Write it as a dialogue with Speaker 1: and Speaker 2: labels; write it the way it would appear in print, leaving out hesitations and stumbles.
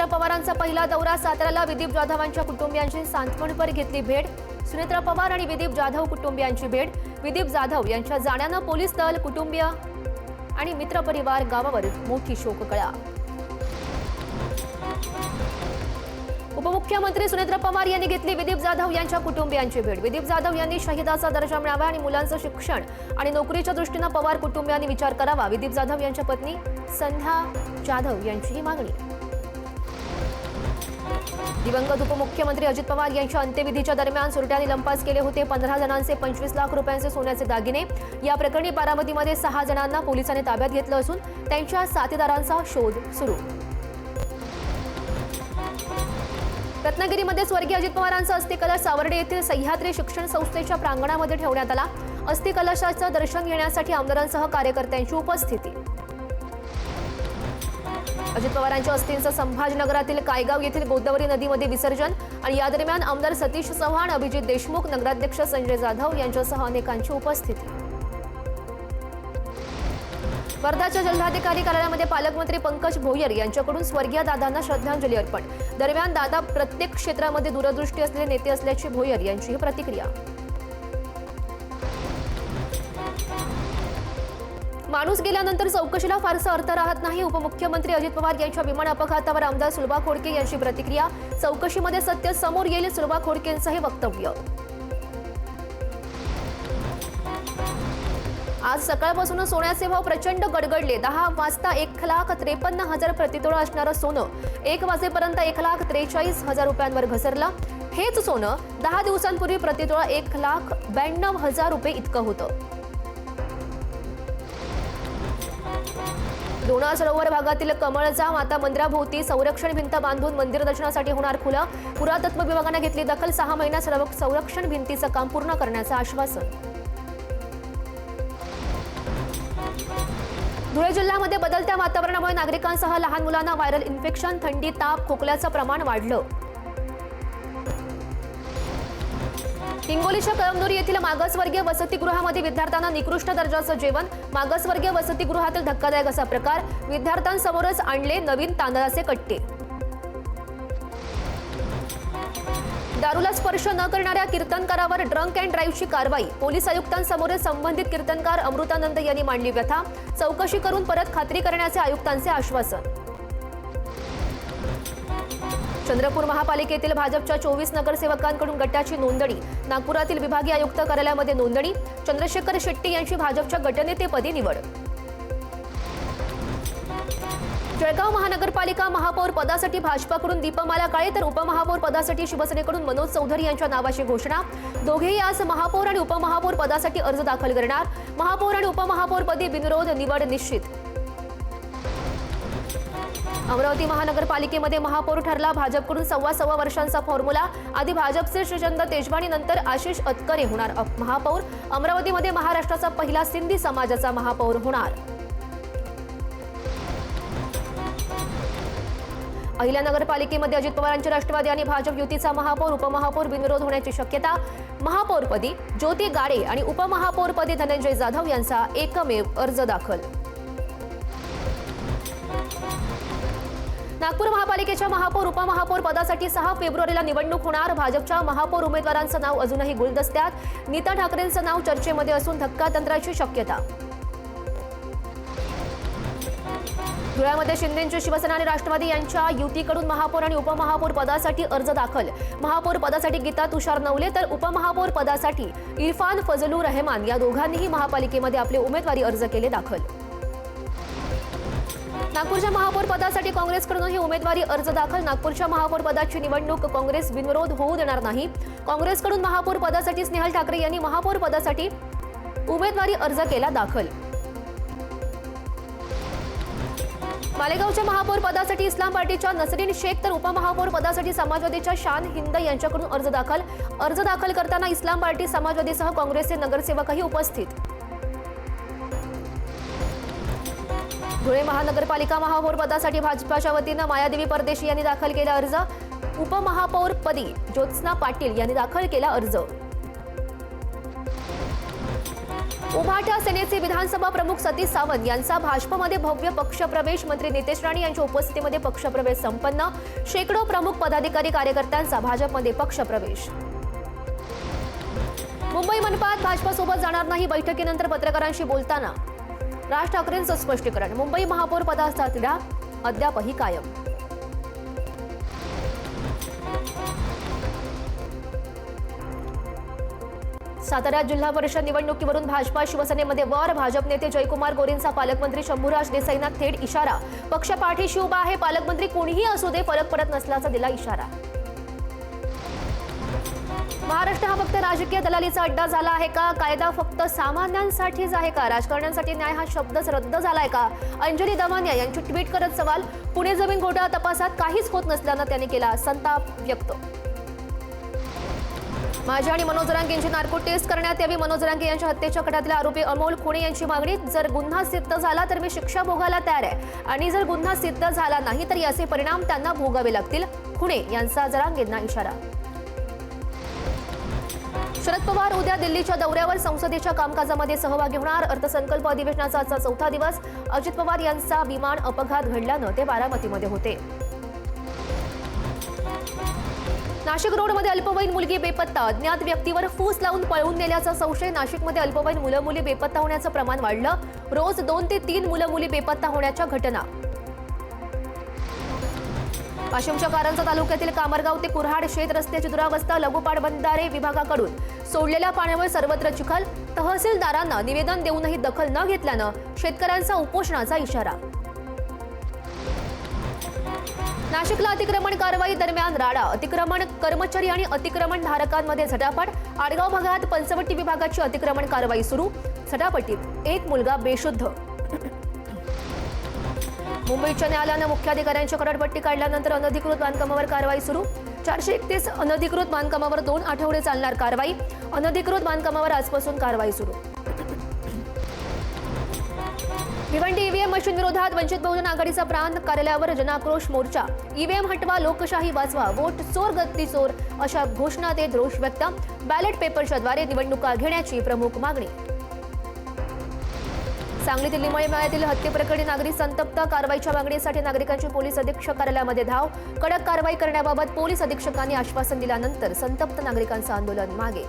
Speaker 1: पवारांचा पहिला दौरा साताऱ्याला विदीप जाधवांच्या कुटुंबियांची सांत्वनपर घेतली भेट। सुनेत्रा पवार आणि विदीप जाधव कुटुंबियांची भेट। विदीप जाधव यांच्या जाण्यानं पोलीस दल, कुटुंबीय आणि मित्रपरिवार गावावर मोठी शोककळा। उपमुख्यमंत्री सुनेत्रा पवार यांनी घेतली विदीप जाधव यांच्या कुटुंबियांची भेट। विदीप जाधव यांनी शहीदाचा दर्जा मिळावा आणि मुलांचं शिक्षण आणि नोकरीच्या दृष्टीने पवार कुटुंबियांनी विचार करावा, विदीप जाधव यांच्या पत्नी संध्या जाधव यांची ही मागणी। दिवंगत उपमुख्यमंत्री अजित पवार यांच्या अंत्यविधीच्या दरम्यान चोरट्यांनी लंपास केले होते 15 जणांचे 25 लाख रुपयांचे सोन्याचे दागिने। या प्रकरणी बारामतीमध्ये 6 जणांना पोलिसांनी ताब्यात घेतलं असून त्यांच्या साथीदारांचा शोध सुरू। रत्नागिरीमध्ये स्वर्गीय अजित पवारांचा अस्थिकलश सावर्डे येथील सह्याद्री शिक्षण संस्थेच्या प्रांगणामध्ये ठेवण्यात आला। अस्थिकलशाचं दर्शन घेण्यासाठी आमदारांसह कार्यकर्त्यांची उपस्थिती। अजित पवारांच्या अस्थींचं संभाजीनगरातील कायगाव येथील गोदावरी नदीमध्ये विसर्जन आणि या दरम्यान आमदार सतीश चव्हाण, अभिजित देशमुख, नगराध्यक्ष संजय जाधव यांच्यासह अनेकांची उपस्थिती। वर्धाच्या जिल्हाधिकारी कार्यालयामध्ये पालकमंत्री पंकज भोयर यांच्याकडून स्वर्गीय दादांना श्रद्धांजली अर्पण। दरम्यान दादा प्रत्येक क्षेत्रामध्ये दूरदृष्टी असलेले नेते असल्याची भोयर यांची ही प्रतिक्रिया। माणूस गेल्यानंतर चौकशीला फारसा अर्थ राहत नाही, उपमुख्यमंत्री अजित पवार यांच्या विमान अपघातावर आमदार सुलभा खोडके यांची प्रतिक्रिया। चौकशीमध्ये सत्य समोर येईल, सुलभा खोडकेंचं हे वक्तव्य। आज सकाळपासून सोन्याचे भाव प्रचंड गडगडले। 10 वाजता 1,53,000 प्रतितोळा असणारं सोनं 1 वाजेपर्यंत 1,43,000 रुपयांवर घसरलं। हेच सोनं 10 दिवसांपूर्वी प्रतितोळा 1,92,000 रुपये इतकं होतं। लोणार सरोवर भागातील कमळजा माता मंदिराभोवती संरक्षण भिंत बांधून मंदिर दर्शनासाठी होणार खुलं। पुरातत्व विभागाने घेतली दखल, 6 महिन्यात संरक्षण भिंतीचं काम पूर्ण करण्याचं आश्वासन। धुळे जिल्ह्यामध्ये बदलत्या वातावरणामुळे नागरिकांसह लहान मुलांना व्हायरल इन्फेक्शन, थंडी, ताप, खोकल्याचं प्रमाण वाढलं। हिंगोलीच्या कळमनुरी येथील मागासवर्गीय वसतिगृहामध्ये विद्यार्थ्यांना निकृष्ट दर्जाचं जेवण। मागासवर्गीय वसतिगृहातील धक्कादायक असा प्रकार, विद्यार्थ्यांसमोरच आणले नवीन तांदळाचे कट्टे। दारूला स्पर्श न करणाऱ्या कीर्तनकारावर ड्रंक अँड ड्राईव्हची कारवाई। पोलीस आयुक्तांसमोर संबंधित कीर्तनकार अमृतानंद यांनी मांडली व्यथा। चौकशी करून परत खात्री करण्याचे आयुक्तांचे आश्वासन। चंद्रपूर महापालिकेतील भाजपच्या 24 नगरसेवकांकडून गटाची नोंदणी। नागपुरातील विभागीय आयुक्त कार्यालयामध्ये नोंदणी। चंद्रशेखर शेट्टी यांची भाजपच्या गटनेतेपदी निवड। जळगाव महानगरपालिका महापौर पदासाठी भाजपाकडून दीपमाला काळे तर उपमहापौर पदासाठी शिवसेनेकडून मनोज चौधरी यांच्या नावाची घोषणा। दोघेही आज महापौर आणि उपमहापौर पदासाठी अर्ज दाखल करणार। महापौर आणि उपमहापौरपदी बिनविरोध निवड निश्चित। अमरावती महानगरपालिकेमध्ये महापौर ठरला भाजपकडून 6.25 वर्षांचा फॉर्म्युला। आधी भाजपचे श्रीचंद तेजवानी, नंतर आशिष अतकरे होणार महापौर। अमरावतीमध्ये महाराष्ट्राचा पहिला सिंधी समाजाचा महापौर होणार। अहिल्यानगर पालिकेमध्ये अजित पवारांच्या राष्ट्रवादी आणि भाजप युतीचा महापौर उपमहापौर बिनविरोध होण्याची शक्यता। महापौरपदी ज्योती गाडे आणि उपमहापौरपदी धनंजय जाधव यांचा एकमेव अर्ज दाखल। नागपूर महापालिकेच्या महापौर उपमहापौर पदासाठी 6 फेब्रुवारीला निवडणूक होणार। भाजपच्या महापौर उमेदवारांचं नाव अजूनही गुलदस्त्यात। नीता ठाकरेंचं नाव चर्चेमध्ये असून धक्कातंत्राची शक्यता। धुळ्यामध्ये शिंदेंची शिवसेना आणि राष्ट्रवादी यांच्या युतीकडून महापौर आणि उपमहापौर पदासाठी अर्ज दाखल। महापौर पदासाठी गीता तुषार नवले तर उपमहापौर पदासाठी इरफान फजलू रहमान या दोघांनीही महापालिकेमध्ये आपले उमेदवारी अर्ज केले दाखल। नागपूरच्या महापौर पदासाठी काँग्रेसकडूनही उमेदवारी अर्ज दाखल। नागपूरच्या महापौर पदाची निवडणूक काँग्रेस बिनविरोध होऊ देणार नाही। काँग्रेसकडून महापौर पदासाठी स्नेहल ठाकरे यांनी महापौर पदासाठी उमेदवारी अर्ज केला दाखल। मालेगावच्या महापौर पदासाठी इस्लाम पार्टीच्या नसरीन शेख तर उपमहापौर पदासाठी समाजवादीच्या शान हिंद यांच्याकडून अर्ज दाखल करताना इस्लाम पार्टी, समाजवादीसह काँग्रेसचे नगरसेवकही उपस्थित। धुळे महानगरपालिका महापौर पदासाठी भाजपाच्या वतीनं मायादेवी परदेशी यांनी दाखल केला अर्ज। उपमहापौरपदी ज्योत्स्ना पाटील यांनी दाखल केला अर्ज। उभाटा सेनेचे विधानसभा प्रमुख सतीश सावंत यांचा भाजपमध्ये भव्य पक्षप्रवेश. मंत्री नितेश राणे यांच्या उपस्थितीमध्ये पक्षप्रवेश संपन्न. शेकडो प्रमुख पदाधिकारी कार्यकर्त्यांचा भाजपमध्ये पक्षप्रवेश. मुंबई मनपात भाजपसोबत जाणार नाही. बैठकीनंतर पत्रकारांशी बोलताना राज ठाकरेंचं स्पष्टीकरण. मुंबई महापौर पदाचा तिढा अद्यापही कायम. साताऱ्यात जिल्हा परिषद निवडणुकीवरून भाजपा शिवसेनेमध्ये वर. भाजप नेते जयकुमार गोरेंचा पालकमंत्री शंभूराज देसाईंना थेट इशारा. पक्ष पाठीशी उभा आहे. पालकमंत्री कोणीही असू दे, फरक पडत नसल्याचा दिला इशारा. महाराष्ट्र हा फक्त राजकीय दलालीचा अड्डा झाला आहे का? कायदा फक्त सामान्यांसाठीच आहे का? राजकारण्यांसाठी न्याय हा शब्दच रद्द झालाय का? अंजली दमानिया यांची ट्विट करत सवाल. पुणे जमीन घोटाळा तपासात काहीच होत नसल्यानं त्यांनी केला संताप व्यक्त. माझी आणि मनोज रांगे यांची नार्को टेस्ट करण्यात यावी. मनोज रांगे यांच्या हत्येच्या खटल्यातले आरोपी अमोल खुणे यांची मागणी. जर गुन्हा सिद्ध झाला तर मी शिक्षा भोगायला तयार आहे आणि जर गुन्हा सिद्ध झाला नाही तर याचे परिणाम त्यांना भोगावे लागतील. खुणे यांचा रांगेंना इशारा. शरद पवार उद्या दिल्लीच्या दौऱ्यावर. संसदेच्या कामकाजामध्ये सहभागी होणार. अर्थसंकल्प अधिवेशनाचा आजचा चौथा दिवस. अजित पवार यांचा विमान अपघात घडल्यानं ते बारामतीमध्ये होते. नाशिक रोडमध्ये अल्पवयीन मुलगी बेपत्ता. अज्ञात व्यक्तीवर फूस लावून पळवून नेल्याचा संशय. नाशिकमध्ये अल्पवयीन मुलं मुली बेपत्ता होण्याचं प्रमाण वाढलं. रोज 2 ते 3 मुलं मुली बेपत्ता होण्याच्या घटना. वाशिमच्या कारंजा तालुक्यातील कामरगाव ते कुऱ्हाड शेत रस्त्याची दुरावस्था. लघुपाट बंधारे विभागाकडून सोडलेल्या पाण्यामुळे सर्वत्र चिखल. तहसीलदारांना निवेदन देऊनही दखल न घेतल्यानं शेतकऱ्यांचा उपोषणाचा इशारा. नाशिकला अतिक्रमण कारवाई दरम्यान राडा. अतिक्रमण कर्मचारी आणि अतिक्रमण धारकांमध्ये झटापट. आडगाव भागात पंचवटी विभागाची अतिक्रमण कारवाई सुरू. झटापटीत एक मुलगा बेशुद्ध. मुंबईच्या न्यायालयानं मुख्याधिकाऱ्यांची करडपट्टी काढल्यानंतर अनधिकृत बांधकामावर कारवाई सुरू. 431 अनधिकृत बांधकामावर 2 आठवडे चालणार कारवाई. अनधिकृत बांधकामावर आजपासून कारवाई सुरू. भिवंडी ईव्हीएम मशीन विरोधात वंचित बहुजन आघाडीचा प्रांत कार्यालयावर जनाक्रोश मोर्चा. ईव्हीएम हटवा, लोकशाही वाचवा, वोट चोर गद्दी चोर अशा घोषणा देत रोष व्यक्त. बॅलेट पेपरच्या द्वारे निवडणुका घेण्याची प्रमुख मागणी. सांगलीतील लिमळे मळ्यातील हत्येप्रकरणी नागरिक संतप्त. कारवाईच्या मागणीसाठी नागरिकांची पोलीस अधीक्षक कार्यालयामध्ये धाव. कडक कारवाई करण्याबाबत पोलीस अधीक्षकांनी आश्वासन दिल्यानंतर संतप्त नागरिकांचं आंदोलन मागे.